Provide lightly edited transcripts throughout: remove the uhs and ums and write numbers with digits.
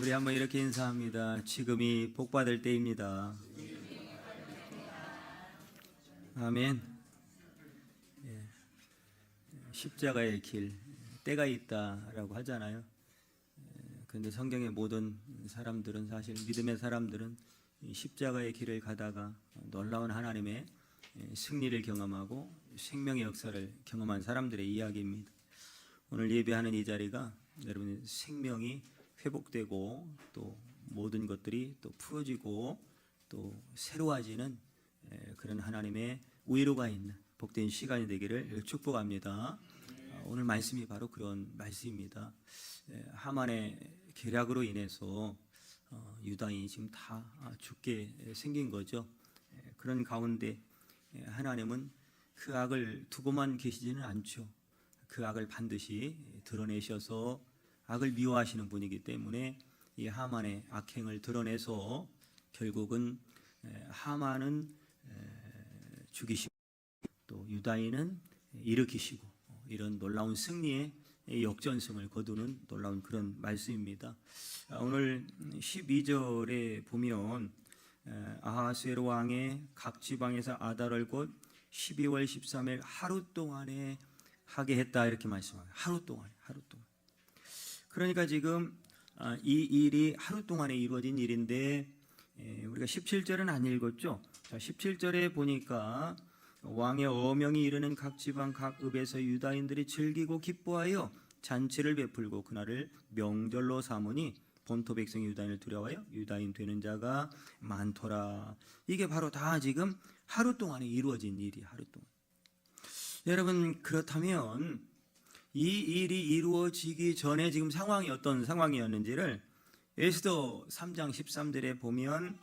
우리 한번 이렇게 인사합니다. 지금이 복받을 때입니다. 아멘. 예. 십자가의 길, 때가 있다라고 하잖아요. 그런데 성경의 모든 사람들은, 사실 믿음의 사람들은 이 십자가의 길을 가다가 놀라운 하나님의 승리를 경험하고 생명의 역사를 경험한 사람들의 이야기입니다. 오늘 예배하는 이 자리가 여러분의 생명이 회복되고 또 모든 것들이 또 풀어지고 또 새로워지는 그런 하나님의 위로가 있는 복된 시간이 되기를 축복합니다. 오늘 말씀이 바로 그런 말씀입니다. 하만의 계략으로 인해서 유다인이 지금 다 죽게 생긴 거죠. 그런 가운데 하나님은 그 악을 두고만 계시지는 않죠. 그 악을 반드시 드러내셔서 악을 미워하시는 분이기 때문에 이 하만의 악행을 드러내서 결국은 하만은 죽이시고 또 유다인은 일으키시고 이런 놀라운 승리의 역전승을 거두는 놀라운 그런 말씀입니다. 오늘 12절에 보면 아하수에로 왕의 각 지방에서 아달월 곧 12월 13일 하루 동안에 하게 했다 이렇게 말씀합니다. 하루 동안. 그러니까 지금 이 일이 하루 동안에 이루어진 일인데 우리가 17절은 안 읽었죠. 자, 17절에 보니까 왕의 어명이 이르는 각 지방 각 읍에서 유다인들이 즐기고 기뻐하여 잔치를 베풀고 그날을 명절로 삼으니 본토 백성 유다인을 두려워하여 유다인 되는 자가 많더라. 이게 바로 다 지금 하루 동안에 이루어진 일이 하루 동안. 여러분, 그렇다면 이 일이 이루어지기 전에 지금 상황이 어떤 상황이었는지를 에스더 3장 13절에 보면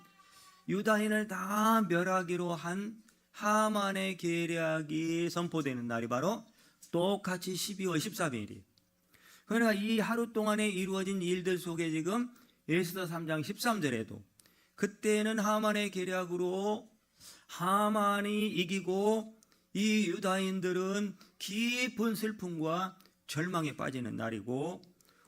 유다인을 다 멸하기로 한 하만의 계략이 선포되는 날이 바로 똑같이 12월 13일이에요. 그러니까 이 하루 동안에 이루어진 일들 속에 지금 에스더 3장 13절에도 그때는 하만의 계략으로 하만이 이기고 이 유다인들은 깊은 슬픔과 절망에 빠지는 날이고,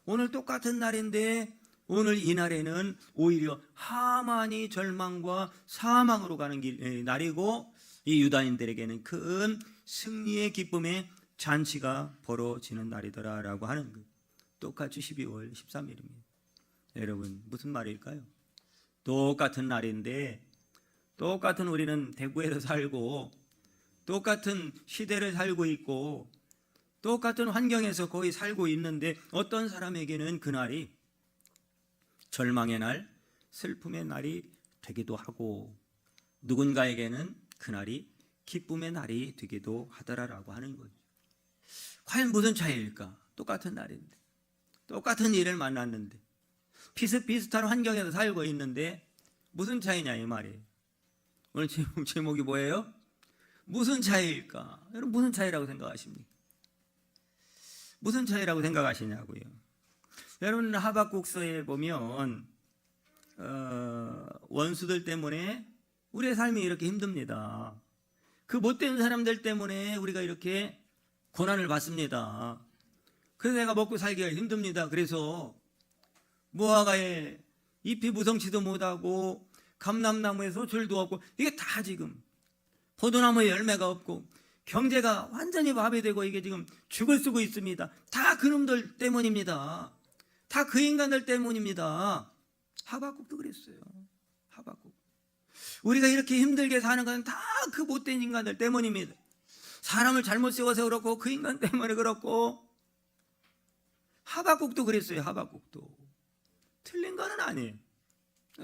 오늘 똑같은 날인데 오늘 이 날에는 오히려 하만이 절망과 사망으로 가는 날이고 이 유다인들에게는 큰 승리의 기쁨의 잔치가 벌어지는 날이더라라고 하는 것. 똑같이 12월 13일입니다. 여러분, 무슨 말일까요? 똑같은 날인데 똑같은 우리는 대구에서 살고 똑같은 시대를 살고 있고 똑같은 환경에서 거의 살고 있는데 어떤 사람에게는 그날이 절망의 날, 슬픔의 날이 되기도 하고 누군가에게는 그날이 기쁨의 날이 되기도 하더라라고 하는 거죠. 과연 무슨 차이일까? 똑같은 날인데 똑같은 일을 만났는데 비슷비슷한 환경에서 살고 있는데 무슨 차이냐 이 말이에요. 오늘 제목이 뭐예요? 무슨 차이일까? 여러분, 무슨 차이라고 생각하십니까? 무슨 차이라고 생각하시냐고요. 여러분, 하박국서에 보면 원수들 때문에 우리의 삶이 이렇게 힘듭니다. 그 못된 사람들 때문에 우리가 이렇게 고난을 받습니다. 그래서 내가 먹고 살기가 힘듭니다. 그래서 무화과에 잎이 무성치도 못하고 감람나무에 소출도 없고 이게 다 지금 포도나무에 열매가 없고 경제가 완전히 마비되고 이게 지금 죽을 쓰고 있습니다. 다 그놈들 때문입니다. 다 그 인간들 때문입니다. 하박국도 그랬어요. 하박국. 우리가 이렇게 힘들게 사는 건 다 그 못된 인간들 때문입니다. 사람을 잘못 세워서 그렇고 그 인간 때문에 그렇고. 하박국도 그랬어요. 하박국도. 틀린 거는 아니에요.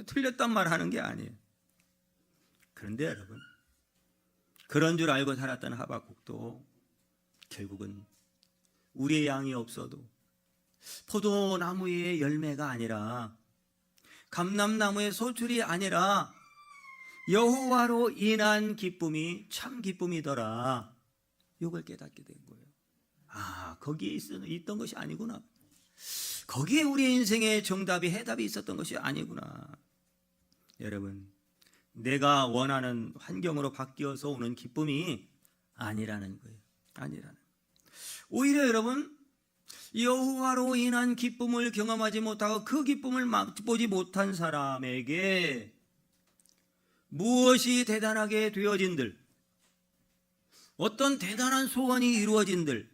틀렸단 말 하는 게 아니에요. 그런데 여러분, 그런 줄 알고 살았던 하박국도 결국은 우리의 양이 없어도 포도나무의 열매가 아니라 감람나무의 소출이 아니라 여호와로 인한 기쁨이 참 기쁨이더라. 이걸 깨닫게 된 거예요. 아, 거기에 있던 것이 아니구나. 거기에 우리의 인생의 정답이 해답이 있었던 것이 아니구나. 여러분, 내가 원하는 환경으로 바뀌어서 오는 기쁨이 아니라는 거예요. 아니라는. 오히려 여러분, 여호와로 인한 기쁨을 경험하지 못하고 그 기쁨을 맛보지 못한 사람에게 무엇이 대단하게 되어진들, 어떤 대단한 소원이 이루어진들,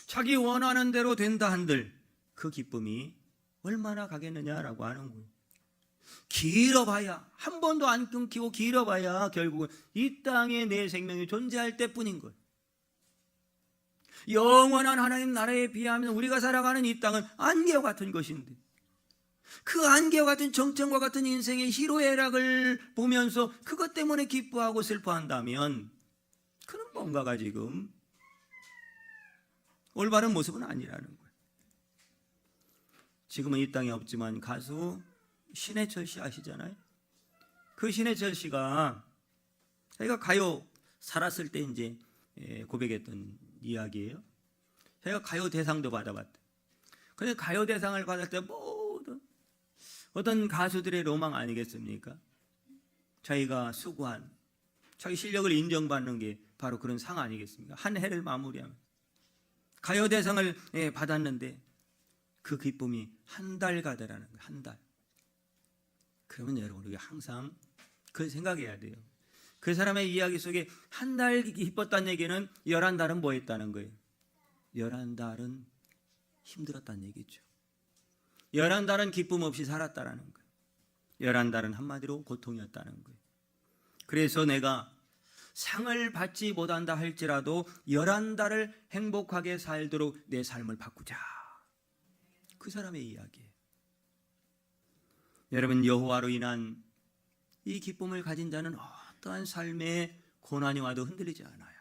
자기 원하는 대로 된다 한들 그 기쁨이 얼마나 가겠느냐라고 하는 거예요. 길어봐야, 한 번도 안 끊기고 길어봐야 결국은 이 땅에 내 생명이 존재할 때뿐인 거예요. 영원한 하나님 나라에 비하면 우리가 살아가는 이 땅은 안개와 같은 것인데, 그 안개와 같은 정점과 같은 인생의 희로애락을 보면서 그것 때문에 기뻐하고 슬퍼한다면 그는 뭔가가 지금 올바른 모습은 아니라는 거예요. 지금은 이 땅에 없지만 가수 신해철 씨 아시잖아요. 그 신해철 씨가 자기가 가요 살았을 때 이제 고백했던 이야기예요. 자기가 가요 대상도 받아봤다. 근데 가요 대상을 받을 때 모든 어떤 가수들의 로망 아니겠습니까? 자기가 수고한, 자기 실력을 인정받는 게 바로 그런 상 아니겠습니까? 한 해를 마무리하면 가요 대상을 받았는데 그 기쁨이 한 달 가더라는 거예요. 한 달. 그러면 여러분 우리가 항상 그걸 생각해야 돼요. 그 사람의 이야기 속에 한 달 기뻤다는 얘기는 11달은 뭐 했다는 거예요? 11달은 힘들었다는 얘기죠. 11달은 기쁨 없이 살았다는 거예요. 11달은 한마디로 고통이었다는 거예요. 그래서 내가 상을 받지 못한다 할지라도 11달을 행복하게 살도록 내 삶을 바꾸자. 그 사람의 이야기예요. 여러분, 여호와로 인한 이 기쁨을 가진 자는 어떠한 삶의 고난이 와도 흔들리지 않아요.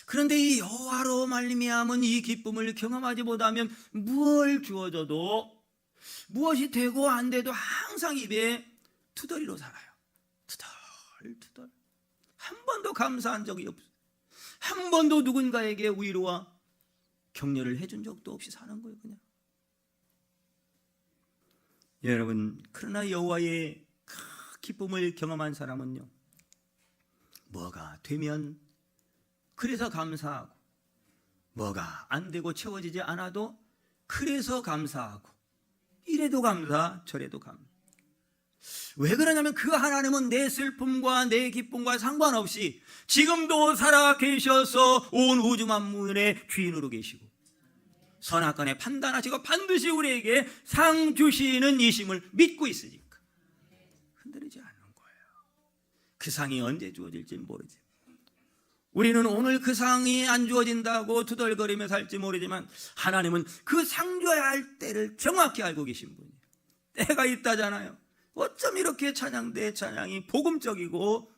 그런데 이 여호와로 말미암은 이 기쁨을 경험하지 못하면 무엇을 주어져도, 무엇이 되고 안 돼도 항상 입에 투덜이로 살아요. 투덜. 한 번도 감사한 적이 없어요. 한 번도 누군가에게 위로와 격려를 해준 적도 없이 사는 거예요, 그냥. 여러분, 그러나 여호와의 기쁨을 경험한 사람은요, 뭐가 되면 그래서 감사하고, 뭐가 안 되고 채워지지 않아도 그래서 감사하고, 이래도 감사, 저래도 감사. 왜 그러냐면 그 하나님은 내 슬픔과 내 기쁨과 상관없이 지금도 살아 계셔서 온 우주 만물의 주인으로 계시고 선악간에 판단하시고 반드시 우리에게 상 주시는 이심을 믿고 있으니까 흔들리지 않는 거예요. 그 상이 언제 주어질지 모르지. 우리는 오늘 그 상이 안 주어진다고 투덜거리며 살지 모르지만 하나님은 그 상 줘야 할 때를 정확히 알고 계신 분이에요. 때가 있다잖아요. 어쩜 이렇게 찬양대 찬양이 복음적이고,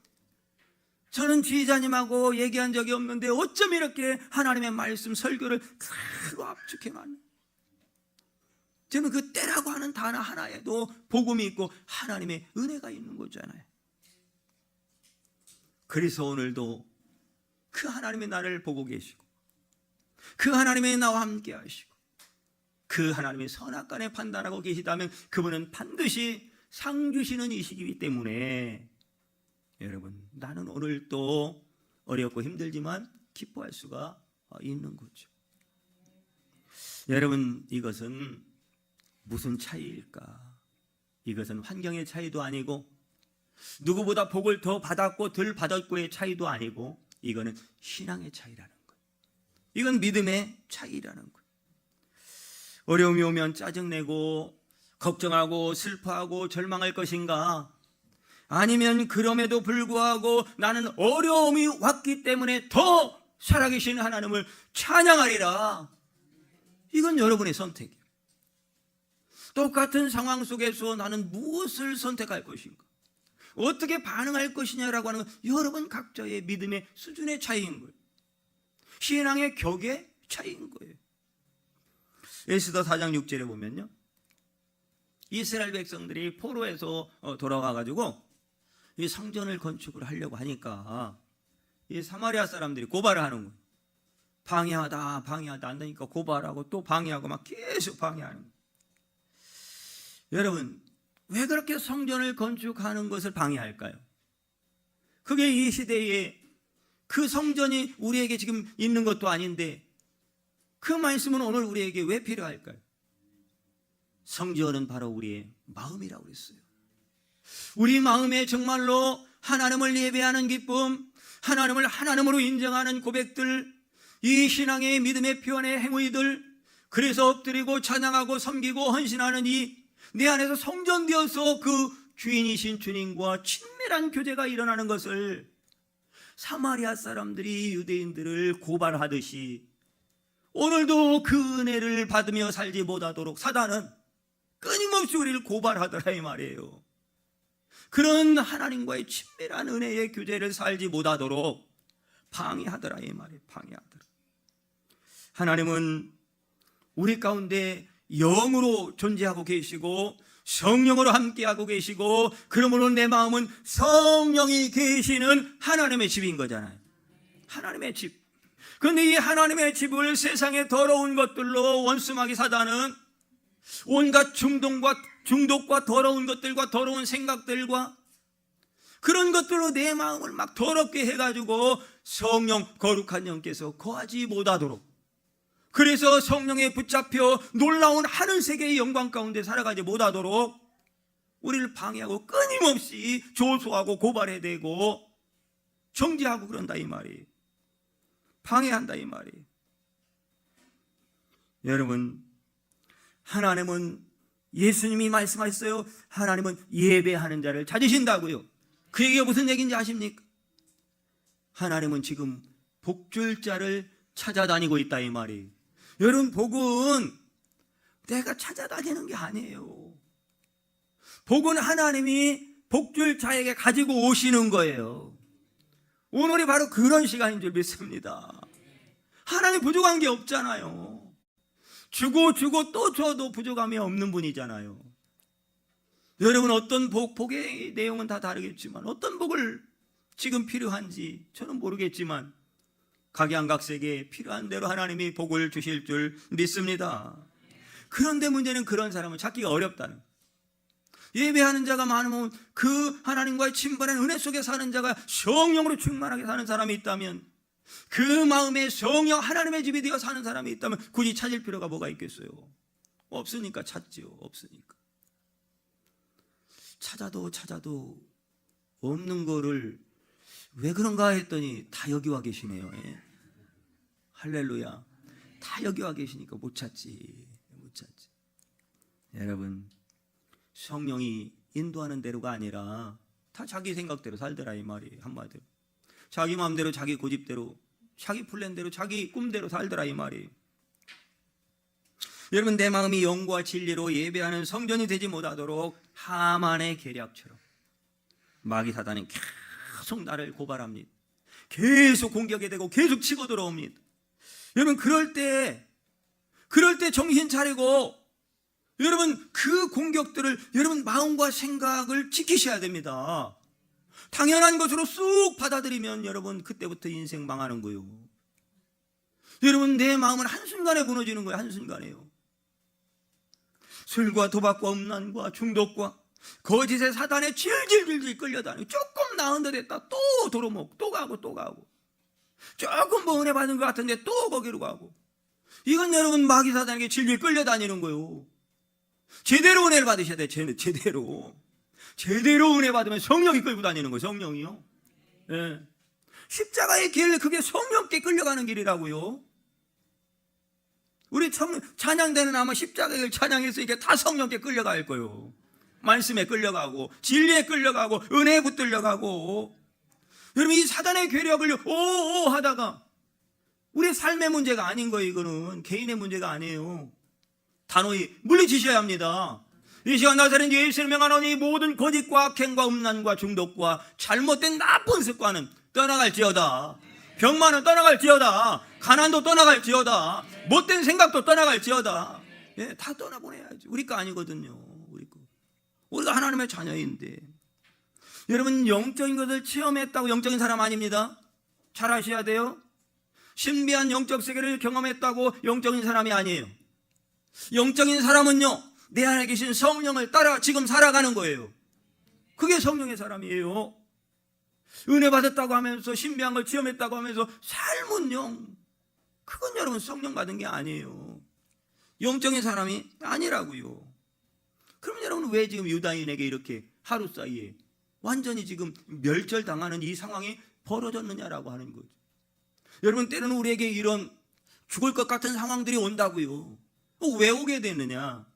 저는 지휘자님하고 얘기한 적이 없는데 어쩜 이렇게 하나님의 말씀 설교를 크고 압축해만. 저는 그 때라고 하는 단어 하나에도 복음이 있고 하나님의 은혜가 있는 거잖아요. 그래서 오늘도 그 하나님의 나를 보고 계시고, 그 하나님의 나와 함께 하시고, 그 하나님의 선악간에 판단하고 계시다면 그분은 반드시 상 주시는 이시기 때문에 여러분, 나는 오늘 또 어렵고 힘들지만 기뻐할 수가 있는 거죠. 여러분, 이것은 무슨 차이일까? 이것은 환경의 차이도 아니고 누구보다 복을 더 받았고 덜 받았고의 차이도 아니고 이거는 신앙의 차이라는 거예요. 이건 믿음의 차이라는 거예요. 어려움이 오면 짜증내고 걱정하고 슬퍼하고 절망할 것인가? 아니면 그럼에도 불구하고 나는 어려움이 왔기 때문에 더 살아계신 하나님을 찬양하리라. 이건 여러분의 선택이에요. 똑같은 상황 속에서 나는 무엇을 선택할 것인가? 어떻게 반응할 것이냐라고 하는 건 여러분 각자의 믿음의 수준의 차이인 거예요. 신앙의 격의 차이인 거예요. 에스더 4장 6절에 보면요, 이스라엘 백성들이 포로에서 돌아와가지고 이 성전을 건축을 하려고 하니까 이 사마리아 사람들이 고발을 하는 거예요. 방해하다 안 되니까 고발하고 또 방해하고 막 계속 방해하는 거예요. 여러분, 왜 그렇게 성전을 건축하는 것을 방해할까요? 그게 이 시대에 그 성전이 우리에게 지금 있는 것도 아닌데 그 말씀은 오늘 우리에게 왜 필요할까요? 성전은 바로 우리의 마음이라고 그랬어요. 우리 마음에 정말로 하나님을 예배하는 기쁨, 하나님을 하나님으로 인정하는 고백들, 이 신앙의 믿음의 표현의 행위들, 그래서 엎드리고 찬양하고 섬기고 헌신하는 이 내 안에서 성전되어서 그 주인이신 주님과 친밀한 교제가 일어나는 것을 사마리아 사람들이 유대인들을 고발하듯이 오늘도 그 은혜를 받으며 살지 못하도록 사단은 끊임없이 우리를 고발하더라 이 말이에요. 그런 하나님과의 친밀한 은혜의 교제를 살지 못하도록 방해하더라 이 말이에요. 방해하더라. 하나님은 우리 가운데 영으로 존재하고 계시고 성령으로 함께하고 계시고, 그러므로 내 마음은 성령이 계시는 하나님의 집인 거잖아요. 하나님의 집. 그런데 이 하나님의 집을 세상의 더러운 것들로 원수마귀 사단은 온갖 중독과 더러운 것들과 더러운 생각들과 그런 것들로 내 마음을 막 더럽게 해가지고 성령, 거룩한 영께서 거하지 못하도록, 그래서 성령에 붙잡혀 놀라운 하늘 세계의 영광 가운데 살아가지 못하도록 우리를 방해하고 끊임없이 조소하고 고발해대고 정죄하고 그런다 이 말이에요. 방해한다 이 말이에요. 여러분, 하나님은, 예수님이 말씀하셨어요. 하나님은 예배하는 자를 찾으신다고요. 그 얘기가 무슨 얘기인지 아십니까? 하나님은 지금 복줄 자를 찾아다니고 있다 이 말이에요. 여러분, 복은 내가 찾아다니는 게 아니에요. 복은 하나님이 복줄 자에게 가지고 오시는 거예요. 오늘이 바로 그런 시간인 줄 믿습니다. 하나님 부족한 게 없잖아요. 주고 또 줘도 부족함이 없는 분이잖아요. 여러분, 어떤 복의 내용은 다 다르겠지만 어떤 복을 지금 필요한지 저는 모르겠지만 각양각색에 필요한 대로 하나님이 복을 주실 줄 믿습니다. 그런데 문제는 그런 사람은 찾기가 어렵다는, 예배하는 자가 많으면 그 하나님과의 친분한 은혜 속에 사는 자가 성령으로 충만하게 사는 사람이 있다면, 그 마음에 성령 하나님의 집이 되어 사는 사람이 있다면 굳이 찾을 필요가 뭐가 있겠어요? 없으니까 찾지요. 없으니까. 찾아도 없는 거를 왜 그런가 했더니 다 여기 와 계시네요. 예. 할렐루야. 다 여기 와 계시니까 못 찾지. 여러분, 성령이 인도하는 대로가 아니라 다 자기 생각대로 살더라 이 말이에요. 한마디로 자기 마음대로, 자기 고집대로, 자기 플랜대로, 자기 꿈대로 살더라 이 말이에요. 여러분, 내 마음이 영과 진리로 예배하는 성전이 되지 못하도록 하만의 계략처럼 마귀 사단은 계속 나를 고발합니다. 계속 공격이 되고 계속 치고 들어옵니다. 여러분, 그럴 때 정신 차리고 여러분 그 공격들을 여러분 마음과 생각을 지키셔야 됩니다. 당연한 것으로 쑥 받아들이면 여러분 그때부터 인생 망하는 거예요. 여러분, 내 마음은 한순간에 무너지는 거예요. 한순간에요. 술과 도박과 음란과 중독과 거짓의 사단에 질질질질 끌려다니고, 조금 나은 듯 했다 또 도로먹고 또 가고 조금 뭐 은혜 받은 것 같은데 또 거기로 가고, 이건 여러분 마귀 사단에게 질질 끌려다니는 거예요. 제대로 은혜를 받으셔야 돼요. 제대로 은혜 받으면 성령이 끌고 다니는 거예요. 성령이요. 네. 십자가의 길, 그게 성령께 끌려가는 길이라고요. 우리 찬양대는 아마 십자가의 길 찬양했으니까 다 성령께 끌려갈 거예요. 말씀에 끌려가고 진리에 끌려가고 은혜에 붙들려가고. 여러분, 이 사단의 괴력을 오오 하다가 우리의 삶의 문제가 아닌 거예요. 이거는 개인의 문제가 아니에요. 단호히 물리치셔야 합니다. 이 시간 나사렛 예수를 명하노니 모든 거짓과 악행과 음란과 중독과 잘못된 나쁜 습관은 떠나갈지어다. 병만은 떠나갈지어다. 가난도 떠나갈지어다. 못된 생각도 떠나갈지어다. 예, 다 떠나보내야지. 우리 거 아니거든요. 우리가 하나님의 자녀인데. 여러분, 영적인 것을 체험했다고 영적인 사람 아닙니다. 잘 아셔야 돼요. 신비한 영적 세계를 경험했다고 영적인 사람이 아니에요. 영적인 사람은요, 내 안에 계신 성령을 따라 지금 살아가는 거예요. 그게 성령의 사람이에요. 은혜 받았다고 하면서 신비한 걸 체험했다고 하면서 삶은요 그건 여러분 성령 받은 게 아니에요. 영적인 사람이 아니라고요. 그러면 여러분 왜 지금 유다인에게 이렇게 하루 사이에 완전히 지금 멸절당하는 이 상황이 벌어졌느냐라고 하는 거죠. 여러분 때로는 우리에게 이런 죽을 것 같은 상황들이 온다고요. 왜 오게 되느냐?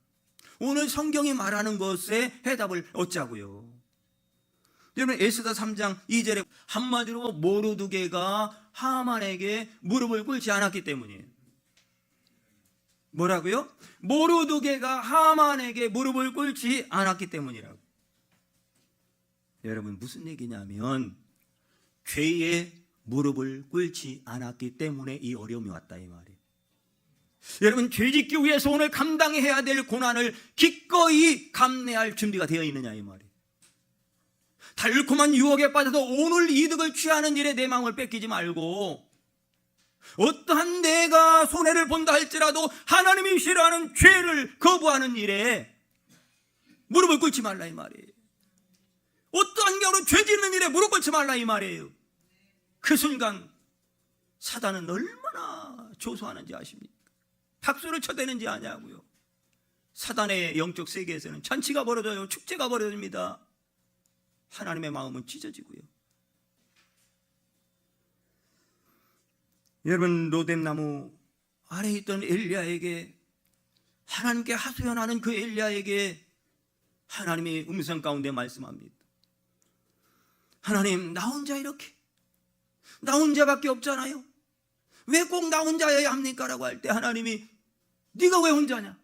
오늘 성경이 말하는 것에 해답을 얻자고요. 여러분 에스더 3장 2절에 한마디로 모르드게가 하만에게 무릎을 꿇지 않았기 때문이에요. 뭐라고요? 모르드게가 하만에게 무릎을 꿇지 않았기 때문이라고. 여러분 무슨 얘기냐면 죄에 무릎을 꿇지 않았기 때문에 이 어려움이 왔다 이 말이에요. 여러분 죄 짓기 위해서 오늘 감당해야 될 고난을 기꺼이 감내할 준비가 되어 있느냐 이 말이에요. 달콤한 유혹에 빠져서 오늘 이득을 취하는 일에 내 마음을 뺏기지 말고 어떠한 내가 손해를 본다 할지라도 하나님이 싫어하는 죄를 거부하는 일에 무릎을 꿇지 말라 이 말이에요. 어떠한 경우로 죄 짓는 일에 무릎 꿇지 말라 이 말이에요. 그 순간 사단은 얼마나 조소하는지 아십니까? 박수를 쳐대는지 아냐고요. 사단의 영적 세계에서는 잔치가 벌어져요. 축제가 벌어집니다. 하나님의 마음은 찢어지고요. 여러분 로뎀나무 아래에 있던 엘리야에게 하나님께 하소연하는 그 엘리야에게 하나님이 음성 가운데 말씀합니다. 하나님 나 혼자 이렇게 나 혼자밖에 없잖아요. 왜 꼭 나 혼자여야 합니까? 라고 할 때 하나님이 네가 왜 혼자냐?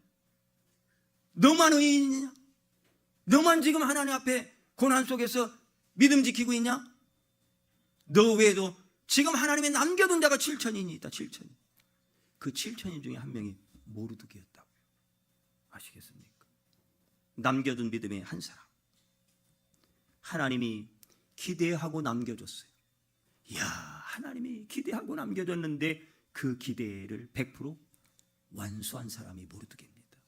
너만 의인이냐? 너만 지금 하나님 앞에 고난 속에서 믿음 지키고 있냐? 너 외에도 지금 하나님이 남겨둔 자가 7천인이 있다. 7천인. 그 7천인 중에 한 명이 모르드게였다고. 아시겠습니까? 남겨둔 믿음의 한 사람. 하나님이 기대하고 남겨줬어요. 이야, 하나님이 기대하고 남겨줬는데 그 기대를 100% 완수한 사람이 모르드게입니다.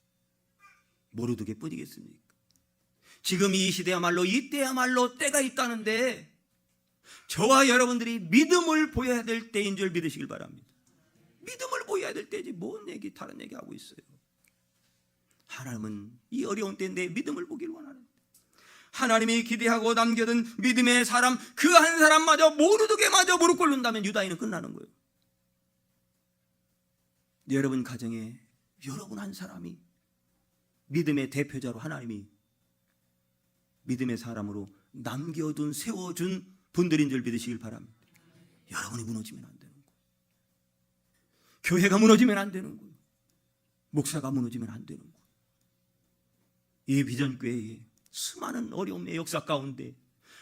모르드게뿐이겠습니까? 지금 이 시대야말로 이때야말로 때가 있다는데 저와 여러분들이 믿음을 보여야 될 때인 줄 믿으시길 바랍니다. 믿음을 보여야 될 때지 뭔 얘기 다른 얘기 하고 있어요. 하나님은 이 어려운 때인데 믿음을 보길 원하는데 하나님이 기대하고 남겨둔 믿음의 사람 그 한 사람마저 모르드게마저 무릎 꿇는다면 유다인은 끝나는 거예요. 여러분 가정에 여러분 한 사람이 믿음의 대표자로 하나님이 믿음의 사람으로 남겨둔 세워준 분들인 줄 믿으시길 바랍니다. 여러분이 무너지면 안 되는 거예요. 교회가 무너지면 안 되는 거예요. 목사가 무너지면 안 되는 거예요. 이 비전교회에 수많은 어려움의 역사 가운데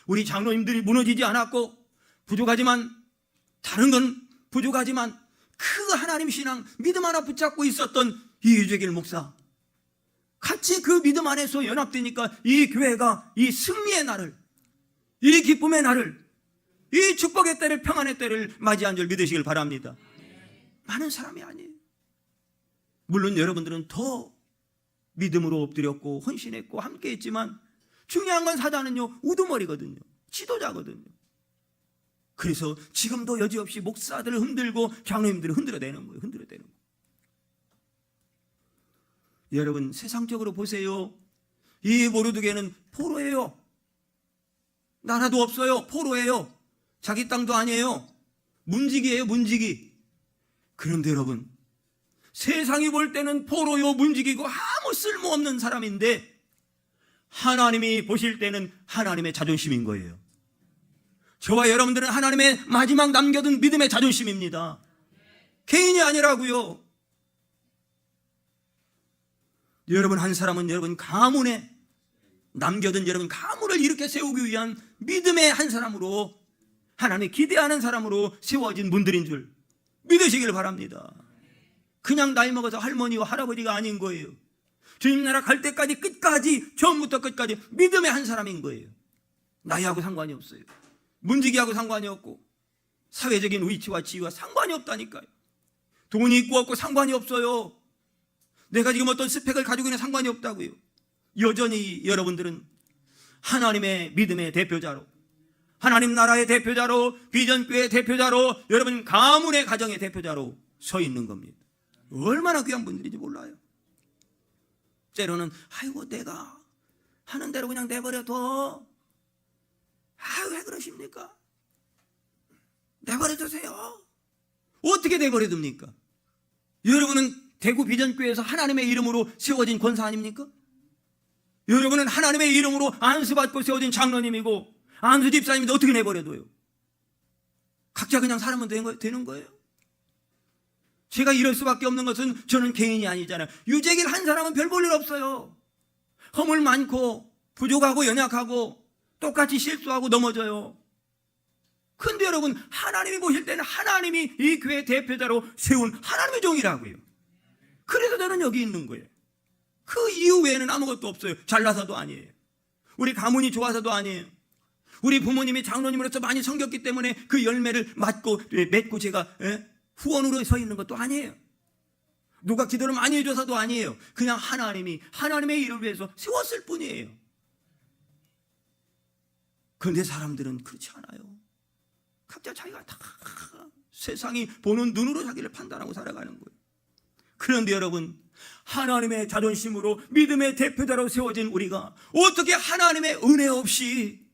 우리 장로님들이 무너지지 않았고 부족하지만 다른 건 부족하지만 그 하나님 신앙 믿음 하나 붙잡고 있었던 이유재길 목사 같이 그 믿음 안에서 연합되니까 이 교회가 이 승리의 날을 이 기쁨의 날을 이 축복의 때를 평안의 때를 맞이한 줄 믿으시길 바랍니다. 많은 사람이 아니에요. 물론 여러분들은 더 믿음으로 엎드렸고 헌신했고 함께했지만 중요한 건 사단은요 우두머리거든요. 지도자거든요. 그래서 지금도 여지없이 목사들을 흔들고 장로님들을 흔들어대는 거예요. 흔들어대는 거예요. 여러분 세상적으로 보세요. 이 모르드게는 포로예요. 나라도 없어요. 포로예요. 자기 땅도 아니에요. 문지기예요. 문지기. 그런데 여러분 세상이 볼 때는 포로요 문지기고 아무 쓸모없는 사람인데 하나님이 보실 때는 하나님의 자존심인 거예요. 저와 여러분들은 하나님의 마지막 남겨둔 믿음의 자존심입니다. 개인이 아니라고요. 여러분 한 사람은 여러분 가문에 남겨둔 여러분 가문을 이렇게 세우기 위한 믿음의 한 사람으로 하나님이 기대하는 사람으로 세워진 분들인 줄 믿으시길 바랍니다. 그냥 나이 먹어서 할머니와 할아버지가 아닌 거예요. 주님 나라 갈 때까지 끝까지 처음부터 끝까지 믿음의 한 사람인 거예요. 나이하고 상관이 없어요. 문지기하고 상관이 없고 사회적인 위치와 지위와 상관이 없다니까요. 돈이 있고 없고 상관이 없어요. 내가 지금 어떤 스펙을 가지고 있는 상관이 없다고요. 여전히 여러분들은 하나님의 믿음의 대표자로 하나님 나라의 대표자로 비전교회의 대표자로 여러분 가문의 가정의 대표자로 서 있는 겁니다. 얼마나 귀한 분들인지 몰라요. 때로는 아이고 내가 하는 대로 그냥 내버려둬. 아유 왜 그러십니까? 내버려두세요. 어떻게 내버려둡니까? 여러분은 대구 비전교회에서 하나님의 이름으로 세워진 권사 아닙니까? 여러분은 하나님의 이름으로 안수받고 세워진 장로님이고 안수 집사님인데 어떻게 내버려둬요? 각자 그냥 살면 되는 거예요. 제가 이럴 수밖에 없는 것은 저는 개인이 아니잖아요. 유재길 한 사람은 별 볼 일 없어요. 허물 많고 부족하고 연약하고 똑같이 실수하고 넘어져요. 근데 여러분 하나님이 보실 때는 하나님이 이 교회 대표자로 세운 하나님의 종이라고요. 그래서 저는 여기 있는 거예요. 그 이유 외에는 아무것도 없어요. 잘나서도 아니에요. 우리 가문이 좋아서도 아니에요. 우리 부모님이 장로님으로서 많이 섬겼기 때문에 그 열매를 맺고 제가 후원으로 서 있는 것도 아니에요. 누가 기도를 많이 해줘서도 아니에요. 그냥 하나님이 하나님의 일을 위해서 세웠을 뿐이에요. 그런데 사람들은 그렇지 않아요. 각자 자기가 다 세상이 보는 눈으로 자기를 판단하고 살아가는 거예요. 그런데 여러분 하나님의 자존심으로 믿음의 대표자로 세워진 우리가 어떻게 하나님의 은혜 없이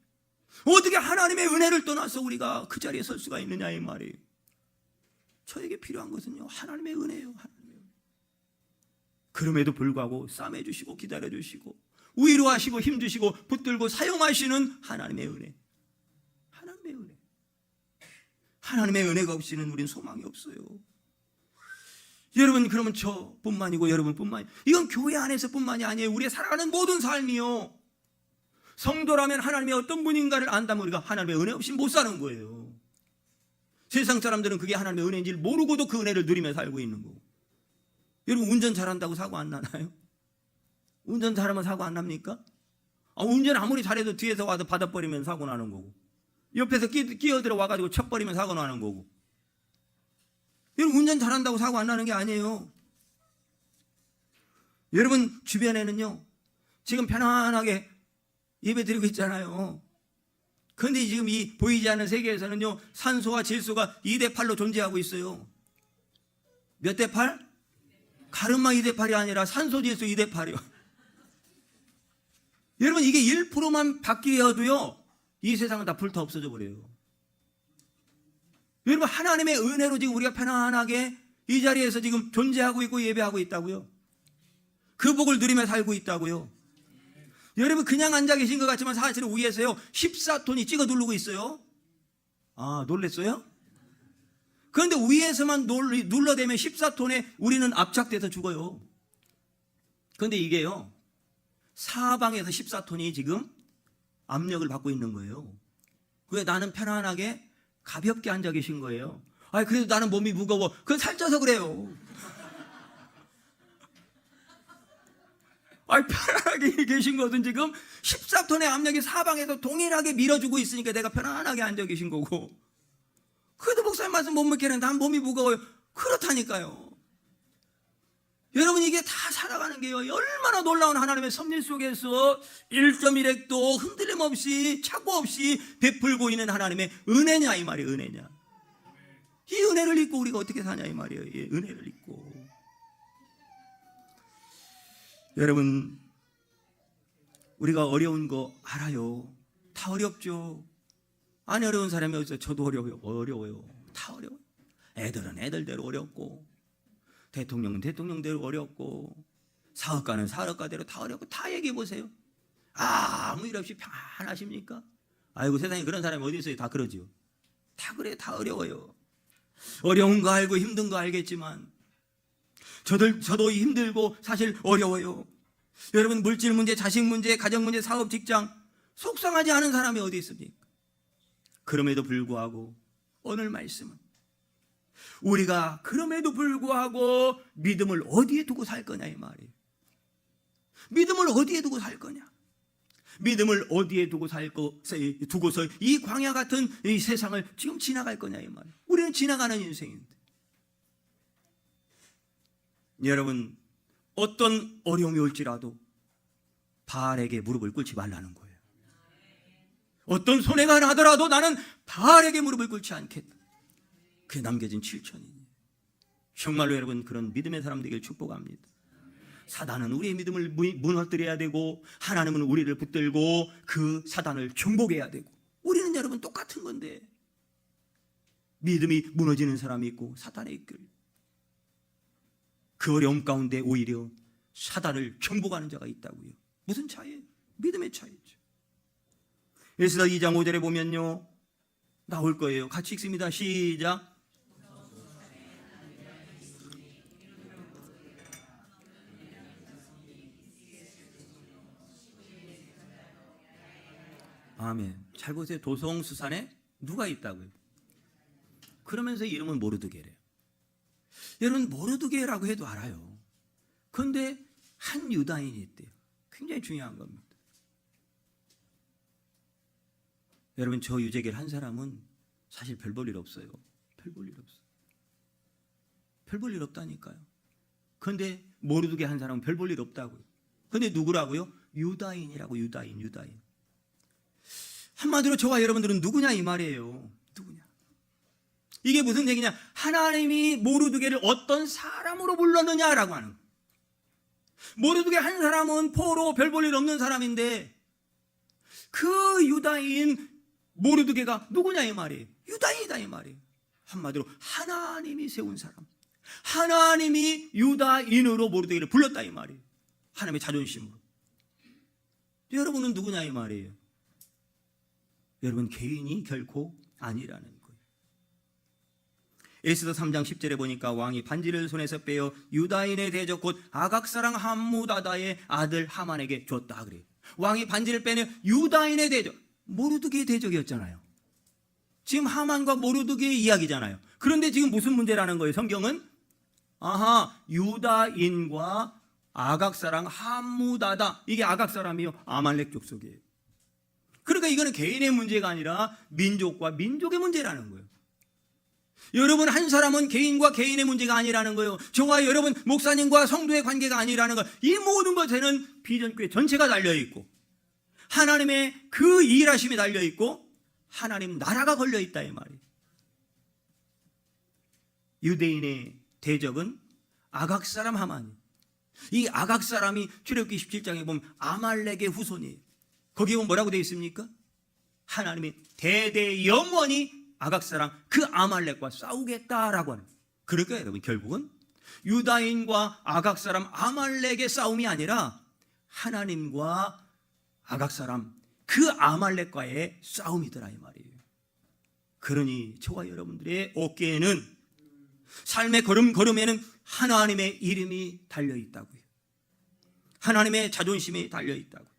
어떻게 하나님의 은혜를 떠나서 우리가 그 자리에 설 수가 있느냐 이 말이에요. 저에게 필요한 것은요 하나님의 은혜예요. 그럼에도 불구하고 싸매주시고 기다려주시고 위로하시고 힘주시고 붙들고 사용하시는 하나님의 은혜. 하나님의 은혜. 하나님의 은혜가 없이는 우리는 소망이 없어요. 여러분 그러면 저뿐만이고 여러분뿐만이 이건 교회 안에서뿐만이 아니에요. 우리의 살아가는 모든 삶이요. 성도라면 하나님의 어떤 분인가를 안다면 우리가 하나님의 은혜 없이 못 사는 거예요. 세상 사람들은 그게 하나님의 은혜인지 모르고도 그 은혜를 누리며 살고 있는 거고. 여러분 운전 잘한다고 사고 안 나나요? 운전 잘하면 사고 안 납니까? 운전 아무리 잘해도 뒤에서 와서 받아버리면 사고 나는 거고 옆에서 끼어들어 와가지고 쳐버리면 사고 나는 거고. 여러분 운전 잘한다고 사고 안 나는 게 아니에요. 여러분 주변에는요 지금 편안하게 예배드리고 있잖아요. 그런데 지금 이 보이지 않는 세계에서는요 산소와 질소가 2대8로 존재하고 있어요. 몇 대 8? 가르마 2대 8이 아니라 산소 질소 2대 8이요. 여러분 이게 1%만 바뀌어도요 이 세상은 다 불타 없어져 버려요. 여러분 하나님의 은혜로 지금 우리가 편안하게 이 자리에서 지금 존재하고 있고 예배하고 있다고요. 그 복을 누리며 살고 있다고요. 여러분 그냥 앉아 계신 것 같지만 사실은 위에서요 14톤이 찍어 누르고 있어요. 아 놀랬어요? 그런데 위에서만 눌러대면 14톤에 우리는 압착돼서 죽어요. 그런데 이게요 사방에서 14톤이 지금 압력을 받고 있는 거예요. 왜 나는 편안하게 가볍게 앉아 계신 거예요. 그래도 나는 몸이 무거워. 그건 살쪄서 그래요. 편안하게 계신 것은 지금 14톤의 압력이 사방에서 동일하게 밀어주고 있으니까 내가 편안하게 앉아 계신 거고. 그래도 목사님 말씀 못 믿겠는데 난 몸이 무거워요. 그렇다니까요. 여러분 이게 다 살아가는 게요 얼마나 놀라운 하나님의 섭리 속에서 1.1핵도 흔들림 없이 착오 없이 베풀고 있는 하나님의 은혜냐 이 말이에요. 은혜냐. 이 은혜를 잊고 우리가 어떻게 사냐 이 말이에요. 이 은혜를 잊고. 여러분 우리가 어려운 거 알아요. 다 어렵죠. 안 어려운 사람이 어디서 저도 어려워요. 다 어려워요. 애들은 애들대로 어렵고 대통령은 대통령대로 어렵고 사업가는 사업가대로 다 어렵고 다 얘기해 보세요. 아무 일 없이 편안하십니까? 아이고 세상에 그런 사람이 어디 있어요. 다 그러죠. 다 그래 다 어려워요. 어려운 거 알고 힘든 거 알겠지만 저도 힘들고 사실 어려워요. 여러분 물질 문제, 자식 문제, 가정 문제, 사업, 직장 속상하지 않은 사람이 어디 있습니까? 그럼에도 불구하고 오늘 말씀은 우리가 그럼에도 불구하고 믿음을 어디에 두고 살 거냐 이 말이에요. 믿음을 어디에 두고 살 거냐. 믿음을 어디에 두고서 이 광야 같은 이 세상을 지금 지나갈 거냐 이 말이에요. 우리는 지나가는 인생인데. 여러분 어떤 어려움이 올지라도 바알에게 무릎을 꿇지 말라는 거예요. 어떤 손해가 나더라도 나는 바알에게 무릎을 꿇지 않겠다. 그게 남겨진 7천이에요. 정말로 여러분 그런 믿음의 사람 되길 축복합니다. 사단은 우리의 믿음을 무너뜨려야 되고 하나님은 우리를 붙들고 그 사단을 정복해야 되고, 우리는 여러분 똑같은 건데 믿음이 무너지는 사람이 있고 사단에 이끌, 그 어려움 가운데 오히려 사단을 정복하는 자가 있다고요. 무슨 차이예요? 믿음의 차이죠. 에스더 2장 5절에 보면요 나올 거예요. 같이 읽습니다. 시작. 아멘. 잘 보세요. 도성수산에 누가 있다고요? 그러면서 이름은 모르드게래요. 여러분 모르드게라고 해도 알아요. 그런데 한 유다인이 있대요. 굉장히 중요한 겁니다. 여러분 저 유재길 한 사람은 사실 별 볼 일 없어요. 별 볼 일 없어요. 별 볼 일 없다니까요. 그런데 모르드게 한 사람은 별 볼 일 없다고요. 그런데 누구라고요? 유다인이라고. 유다인. 한마디로 저와 여러분들은 누구냐 이 말이에요. 누구냐. 이게 무슨 얘기냐. 하나님이 모르드게를 어떤 사람으로 불렀느냐라고 하는 거예요. 모르드게 한 사람은 포로 별 볼 일 없는 사람인데 그 유다인 모르드게가 누구냐 이 말이에요. 유다인이다 이 말이에요. 한마디로 하나님이 세운 사람, 하나님이 유다인으로 모르드게를 불렀다 이 말이에요. 하나님의 자존심으로. 여러분은 누구냐 이 말이에요. 여러분 개인이 결코 아니라는 거예요. 에스더 3장 10절에 보니까 왕이 반지를 손에서 빼어 유다인의 대적 곧 아각사랑 함무다다의 아들 하만에게 줬다 그래요. 왕이 반지를 빼내 유다인의 대적, 모르드게의 대적이었잖아요. 지금 하만과 모르드게의 이야기잖아요. 그런데 지금 무슨 문제라는 거예요? 성경은 유다인과 아각사랑 함무다다, 이게 아각사람이요 아말렉 족속이에요. 그러니까 이거는 개인의 문제가 아니라 민족과 민족의 문제라는 거예요. 여러분 한 사람은 개인과 개인의 문제가 아니라는 거예요. 저와 여러분 목사님과 성도의 관계가 아니라는 거예요. 이 모든 것에는 비전교회 전체가 달려있고 하나님의 그 일하심이 달려있고 하나님 나라가 걸려있다 이 말이에요. 유대인의 대적은 아각사람 하만이. 이 아각사람이 출애굽기 17장에 보면 아말렉의 후손이에요. 거기에 보면 뭐라고 되어 있습니까? 하나님이 대대 영원히 아각사랑 그 아말렉과 싸우겠다라고 하는. 그러니까 여러분 결국은 유다인과 아각사람 아말렉의 싸움이 아니라 하나님과 아각사람 그 아말렉과의 싸움이더라 이 말이에요. 그러니 저와 여러분들의 어깨에는, 삶의 걸음걸음에는 하나님의 이름이 달려있다고요. 하나님의 자존심이 달려있다고.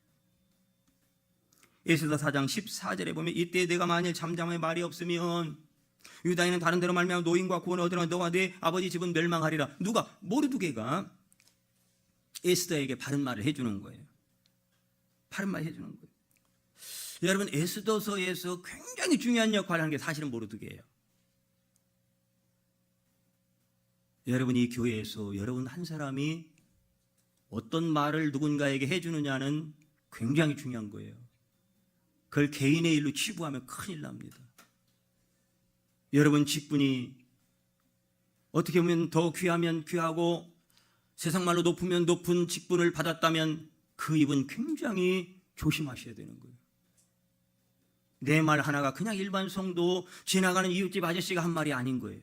에스더 4장 14절에 보면 이때 내가 만일 잠잠의 말이 없으면 유다인은 다른 데로 말미암아 노인과 고원을 얻으나 너와 네 아버지 집은 멸망하리라. 누가? 모르드게가 에스더에게 바른 말을 해주는 거예요. 바른 말 해주는 거예요. 여러분 에스더서에서 굉장히 중요한 역할을 하는 게 사실은 모르드게예요. 여러분 이 교회에서 여러분 한 사람이 어떤 말을 누군가에게 해주느냐는 굉장히 중요한 거예요. 그걸 개인의 일로 치부하면 큰일 납니다. 여러분 직분이 어떻게 보면 더 귀하면 귀하고 세상 말로 높으면 높은 직분을 받았다면 그 입은 굉장히 조심하셔야 되는 거예요. 내 말 하나가 그냥 일반 성도 지나가는 이웃집 아저씨가 한 말이 아닌 거예요.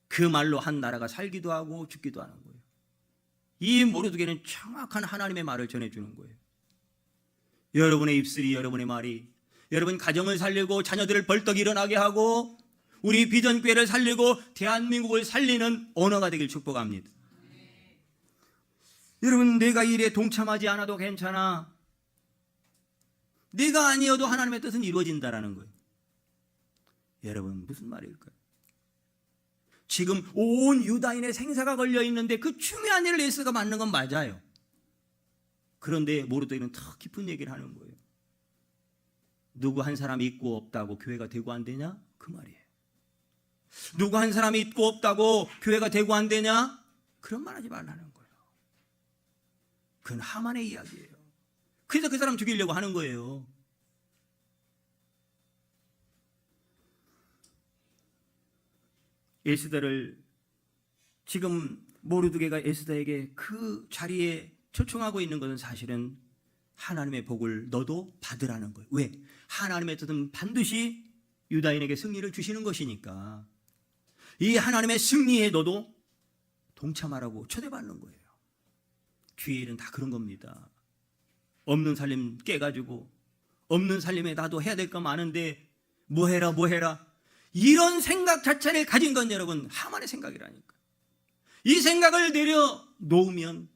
그 말로 한 나라가 살기도 하고 죽기도 하는 거예요. 이 모르드게는 정확한 하나님의 말을 전해주는 거예요. 여러분의 입술이, 여러분의 말이 여러분 가정을 살리고 자녀들을 벌떡 일어나게 하고 우리 비전교회를 살리고 대한민국을 살리는 언어가 되길 축복합니다. 여러분 내가 일에 동참하지 않아도 괜찮아. 내가 아니어도 하나님의 뜻은 이루어진다라는 거예요. 여러분 무슨 말일까요? 지금 온 유다인의 생사가 걸려있는데 그 중요한 일을 에스더가 맡는 건 맞아요. 그런데 모르드게는 더 깊은 얘기를 하는 거예요. 누구 한 사람이 있고 없다고 교회가 되고 안 되냐? 그 말이에요. 누구 한 사람이 있고 없다고 교회가 되고 안 되냐? 그런 말 하지 말라는 거예요. 그건 하만의 이야기예요. 그래서 그 사람 죽이려고 하는 거예요. 에스더를 지금 모르드게가 에스더에게 그 자리에 초청하고 있는 것은 사실은 하나님의 복을 너도 받으라는 거예요. 왜? 하나님의 뜻은 반드시 유다인에게 승리를 주시는 것이니까 이 하나님의 승리에 너도 동참하라고 초대받는 거예요. 주의 일은 다 그런 겁니다. 없는 살림 깨가지고 없는 살림에 나도 해야 될 거 많은데 뭐 해라 이런 생각 자체를 가진 건 여러분 하만의 생각이라니까. 이 생각을 내려놓으면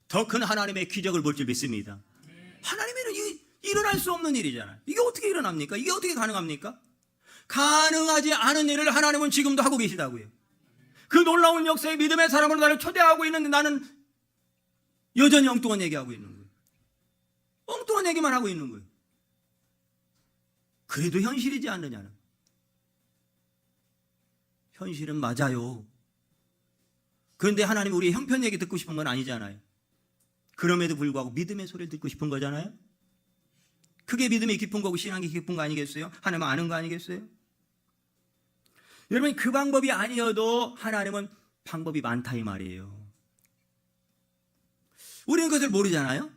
더 큰 하나님의 기적을 볼 줄 믿습니다. 하나님에는 일어날 수 없는 일이잖아요. 이게 어떻게 일어납니까? 이게 어떻게 가능합니까? 가능하지 않은 일을 하나님은 지금도 하고 계시다고요. 그 놀라운 역사의 믿음의 사람으로 나를 초대하고 있는데 나는 여전히 엉뚱한 얘기하고 있는 거예요. 엉뚱한 얘기만 하고 있는 거예요. 그래도 현실이지 않느냐는. 현실은 맞아요. 그런데 하나님 우리의 형편 얘기 듣고 싶은 건 아니잖아요. 그럼에도 불구하고 믿음의 소리를 듣고 싶은 거잖아요. 그게 믿음이 깊은 거고 신앙이 깊은 거 아니겠어요? 하나님 아는 거 아니겠어요? 여러분 그 방법이 아니어도 하나님은 방법이 많다 이 말이에요. 우리는 그것을 모르잖아요.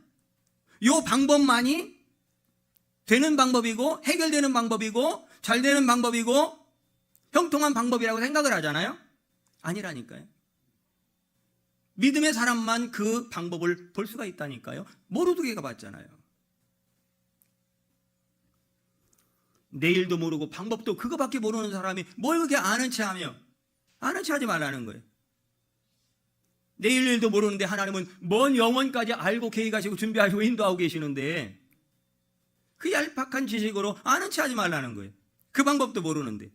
이 방법만이 되는 방법이고 해결되는 방법이고 잘 되는 방법이고 형통한 방법이라고 생각을 하잖아요. 아니라니까요. 믿음의 사람만 그 방법을 볼 수가 있다니까요. 모르드게가 봤잖아요. 내일도 모르고 방법도 그거밖에 모르는 사람이 뭘 그렇게 아는 체 하며 아는 체 하지 말라는 거예요. 내일 일도 모르는데 하나님은 먼 영원까지 알고 계획하시고 준비하시고 인도하고 계시는데 그 얄팍한 지식으로 아는 체 하지 말라는 거예요. 그 방법도 모르는데.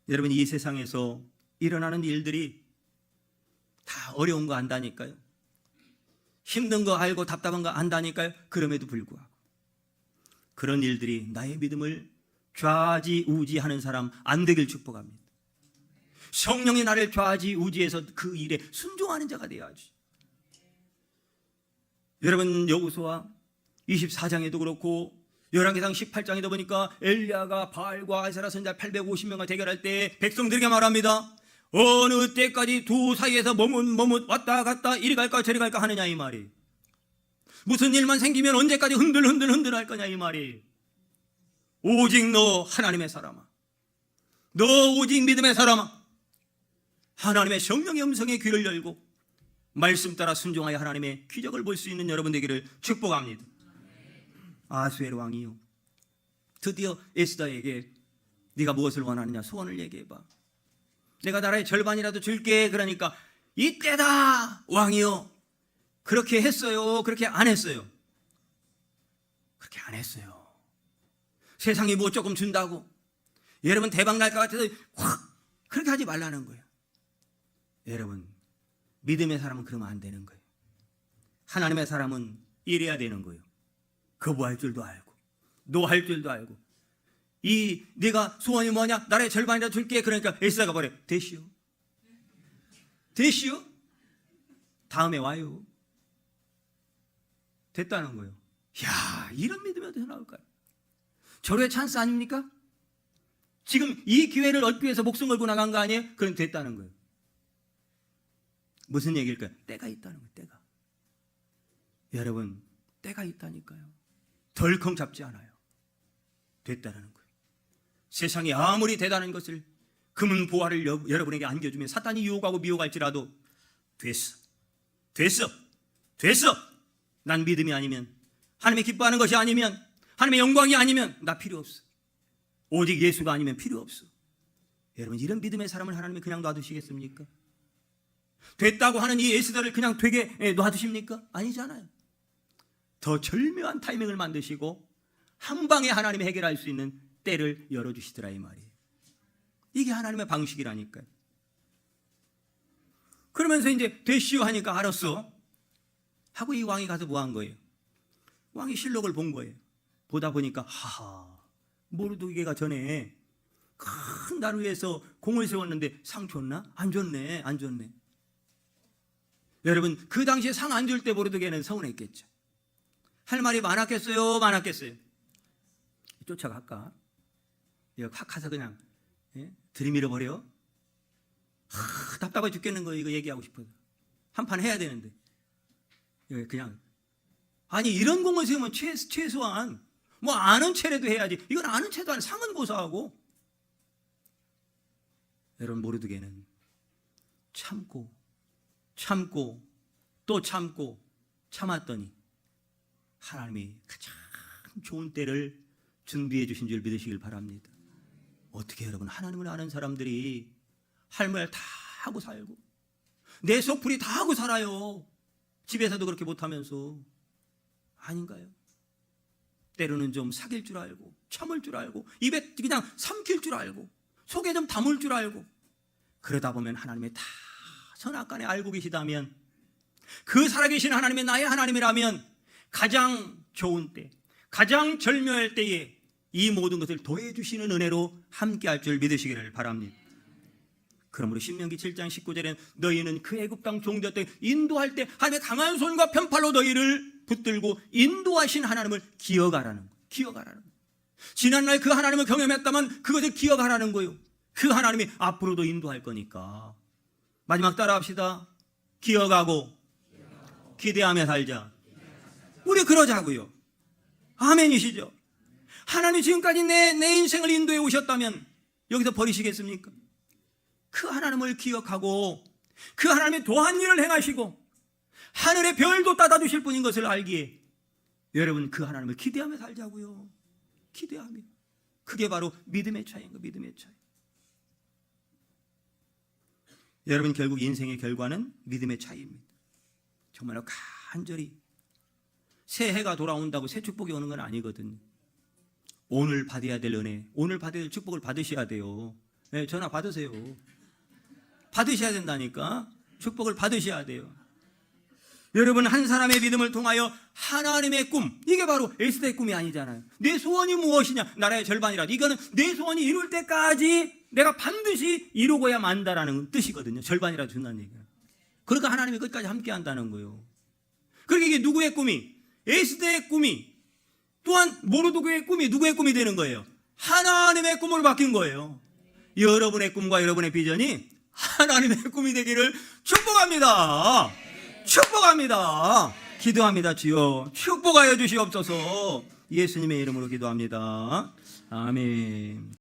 여러분 이 세상에서 일어나는 일들이 다 어려운 거 안다니까요. 힘든 거 알고 답답한 거 안다니까요. 그럼에도 불구하고 그런 일들이 나의 믿음을 좌지우지하는 사람 안 되길 축복합니다. 성령이 나를 좌지우지해서 그 일에 순종하는 자가 되어야지. 여러분 여호수아 24장에도 그렇고 열왕기상 18장에도 보니까 엘리야가 바알과 아세라 선지자 850명과 대결할 때 백성들에게 말합니다. 어느 때까지 두 사이에서 머뭇 왔다 갔다 이리 갈까 저리 갈까 하느냐 이 말이. 무슨 일만 생기면 언제까지 흔들 할 거냐 이 말이. 오직 너 하나님의 사람아, 너 오직 믿음의 사람아, 하나님의 성령의 음성에 귀를 열고 말씀 따라 순종하여 하나님의 기적을 볼 수 있는 여러분 되기를 축복합니다. 아수에르 왕이요 드디어 에스더에게 네가 무엇을 원하느냐 소원을 얘기해봐. 내가 나라의 절반이라도 줄게. 그러니까 이때다 왕이요. 그렇게 했어요? 그렇게 안 했어요? 그렇게 안 했어요. 세상이 뭐 조금 준다고 여러분 대박 날 것 같아서 확 그렇게 하지 말라는 거예요. 여러분 믿음의 사람은 그러면 안 되는 거예요. 하나님의 사람은 이래야 되는 거예요. 거부할 줄도 알고 노할 줄도 알고. 네가 소원이 뭐냐? 나라의 절반이라도 줄게. 그러니까 에스더가 말해 됐시오 다음에 와요. 됐다는 거예요. 이야 이런 믿음이 어디서 나올까요? 절호의 찬스 아닙니까? 지금 이 기회를 얻기 위해서 목숨 걸고 나간 거 아니에요? 그럼 됐다는 거예요. 무슨 얘기일까요? 때가 있다는 거예요. 때가. 여러분 때가 있다니까요. 덜컹 잡지 않아요. 됐다는 거예요. 세상이 아무리 대단한 것을 금은 보화를 여러분에게 안겨주면 사탄이 유혹하고 미혹할지라도 됐어 난 믿음이 아니면 하나님의 기뻐하는 것이 아니면 하나님의 영광이 아니면 나 필요 없어. 오직 예수가 아니면 필요 없어. 여러분 이런 믿음의 사람을 하나님이 그냥 놔두시겠습니까? 됐다고 하는 이 에스더를 그냥 되게 놔두십니까? 아니잖아요. 더 절묘한 타이밍을 만드시고 한 방에 하나님이 해결할 수 있는 때를 열어주시더라 이 말이에요. 이게 하나님의 방식이라니까요. 그러면서 이제 됐시오 하니까 알았어 하고 이 왕이 가서 뭐 한 거예요? 왕이 실록을 본 거예요. 보다 보니까 하하 모르드게가 전에 큰 나를 위해서 공을 세웠는데 상 줬나? 안 줬네. 여러분 그 당시에 상 안 줄 때 모르드게는 서운했겠죠. 할 말이 많았겠어요? 쫓아갈까? 이거 확 가서 그냥 들이밀어 버려? 답답해 죽겠는 거예요. 이거 얘기하고 싶어요. 한 판 해야 되는데. 그냥. 아니, 이런 공을 세우면 최소한, 뭐, 아는 체라도 해야지. 이건 아는 체도 아니고 상은 고사하고. 여러분, 모르드게는 참고, 또 참고, 참았더니, 하나님이 가장 좋은 때를 준비해 주신 줄 믿으시길 바랍니다. 어떻게 여러분, 하나님을 아는 사람들이 할 말 다 하고 살고 내 속풀이 다 하고 살아요. 집에서도 그렇게 못하면서. 아닌가요? 때로는 좀 사귈 줄 알고 참을 줄 알고 입에 그냥 삼킬 줄 알고 속에 좀 담을 줄 알고 그러다 보면 하나님의 다 선악간에 알고 계시다면 그 살아계신 하나님의 나의 하나님이라면 가장 좋은 때, 가장 절묘할 때에 이 모든 것을 더해 주시는 은혜로 함께 할 줄 믿으시기를 바랍니다. 그러므로 신명기 7장 19절에는 너희는 그 애굽 땅 종되었다 인도할 때 하나님의 강한 손과 편팔로 너희를 붙들고 인도하신 하나님을 기억하라는 거예요. 기억하라는 거예요. 지난날 그 하나님을 경험했다면 그것을 기억하라는 거예요. 그 하나님이 앞으로도 인도할 거니까. 마지막 따라합시다. 기억하고 기대하며 살자. 우리 그러자고요. 아멘이시죠? 하나님이 지금까지 내 인생을 인도해 오셨다면 여기서 버리시겠습니까? 그 하나님을 기억하고 그 하나님의 도한 일을 행하시고 하늘의 별도 따다 주실 분인 것을 알기에 여러분 그 하나님을 기대하며 살자고요. 기대하며. 그게 바로 믿음의 차이인 거예요. 믿음의 차이. 여러분 결국 인생의 결과는 믿음의 차이입니다. 정말로 간절히 새해가 돌아온다고 새 축복이 오는 건 아니거든요. 오늘 받아야 될 은혜, 오늘 받아야 될 축복을 받으셔야 돼요. 네, 전화 받으세요. 받으셔야 된다니까. 축복을 받으셔야 돼요. 여러분 한 사람의 믿음을 통하여 하나님의 꿈, 이게 바로 에스더의 꿈이 아니잖아요. 내 소원이 무엇이냐? 나라의 절반이라도. 이거는 내 소원이 이룰 때까지 내가 반드시 이루고야 만다라는 뜻이거든요. 절반이라도 준다는 얘기예요. 그러니까 하나님이 끝까지 함께 한다는 거예요. 그러니까 이게 누구의 꿈이? 에스더의 꿈이 또한 모르드게의 꿈이 누구의 꿈이 되는 거예요? 하나님의 꿈으로 바뀐 거예요. 여러분의 꿈과 여러분의 비전이 하나님의 꿈이 되기를 축복합니다. 축복합니다. 기도합니다. 주여 축복하여 주시옵소서. 예수님의 이름으로 기도합니다. 아멘.